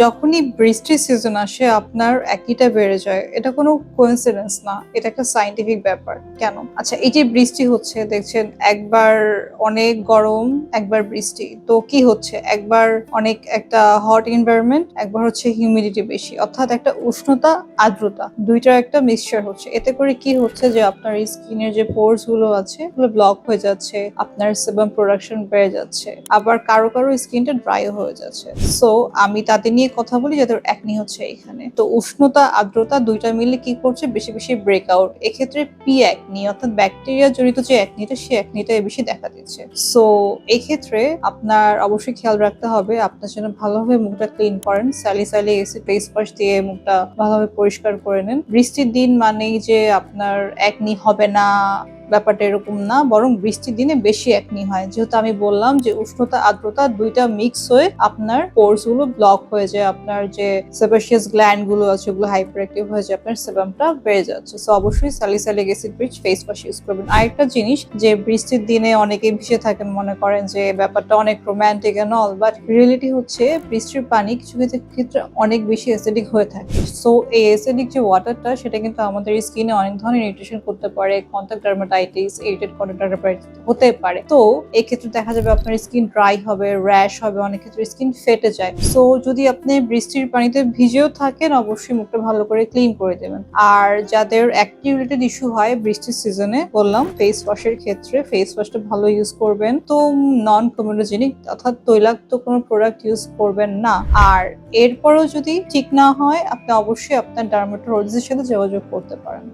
যখনই বৃষ্টির সিজন আসে আপনার একনিটা বেড়ে যায়, এটা কোনো কোইন্সিডেন্স না, এটা একটা সায়েন্টিফিক ব্যাপার। কেন? আচ্ছা, এই যে বৃষ্টি হচ্ছে দেখছেন, একবার অনেক গরম, একবার বৃষ্টি, তো কি হচ্ছে, একবার অনেক একটা হট এনভায়রনমেন্ট, একবার হচ্ছে হিউমিডিটি বেশি, অর্থাৎ একটা উষ্ণতা আর্দ্রতা দুইটার একটা মিক্সচার হচ্ছে। এতে করে কি হচ্ছে যে আপনার স্কিনের যে পোরস গুলো আছে ওগুলো ব্লক হয়ে যাচ্ছে, আপনার সেবাম প্রোডাকশন বেড়ে যাচ্ছে, আবার কারো কারো স্কিনটা ড্রাইও হয়ে যাচ্ছে। সো আমি তাদের নিয়ে কথা বলি যাদের একনি হচ্ছে এখানে। তো উষ্ণতা আর্দ্রতা দুইটা মিলে কি করছে, বেশি বেশি ব্রেকআউট। এক্ষেত্রে পি একনি অর্থাৎ ব্যাকটেরিয়া জড়িত যে একনিটা, সে একনিটা বেশি দেখা দিচ্ছে। সো এক্ষেত্রে আপনার অবশ্যই খেয়াল রাখতে হবে, আপনার জন্য ভালোভাবে মুখটা ক্লিন করেন, স্যালিসাইলিক অ্যাসিড ফেস ওয়াশ দিয়ে মুখটা ভালোভাবে পরিষ্কার করে নেন। বৃষ্টির দিন মানেই যে আপনার একনি হবে না, ব্যাপারটা এরকম না, বরং বৃষ্টির দিনে বেশি একনি হয়। যেহেতু আমি বললাম যে উষ্ণতা আর্দ্রতা দুইটা মিক্স হয়ে আপনার পোরস গুলো ব্লক হয়ে যায়, আপনার যে সেবাসিয়াস গ্ল্যান্ড গুলো আছে ওগুলো হাইপার অ্যাক্টিভ হয়ে যায়, আপনার সেবামটা বেড়ে যাচ্ছে। সো অবশ্যই salicylic acid rich face wash use করবেন। আরেকটা জিনিস, যে বৃষ্টির দিনে অনেকেই ভিজে থাকেন, মনে করেন যে ব্যাপারটা অনেক romantic and all, but reality হচ্ছে বৃষ্টির পানি কিছু কিছু ক্ষেত্রে অনেক বেশি অ্যাসিডিক হয়ে থাকে। সো এই অ্যাসিডিক যে ওয়াটারটা, সেটা কিন্তু আমাদের স্কিনে অনেক ধরনের ইরিটেশন করতে পারে, কন্টাক্ট ডার্মাটাইটিস, ইরিটেড কন্টাক্ট ডার্মাটাইটিস হতে পারে। তো এই ক্ষেত্রে দেখা যাবে আপনার স্কিন ড্রাই হবে, র্যাশ হবে, অনেক ক্ষেত্রে স্কিন ফেটে যায়। সো যদি আপনি বৃষ্টির পানিতে ভিজেও থাকেন, অবশ্যই মুখটা ভালো করে ক্লিন করে দেবেন। আর যাদের অ্যাক্নি রিলেটেড ইস্যু হয় বৃষ্টির সিজনে, বললাম ফেস ওয়াশের ক্ষেত্রে ফেস ওয়াশটা ভালো ইউজ করবেন, তো নন কমিউনোজেনিক অর্থাৎ তৈলাক্ত কোনো প্রোডাক্ট ইউজ করবেন না। আর এরপরেও যদি ঠিক না হয়, আপনি অবশ্যই আপনার ডার্মাটোলজিস্টের সাথে যোগাযোগ করতে পারেন।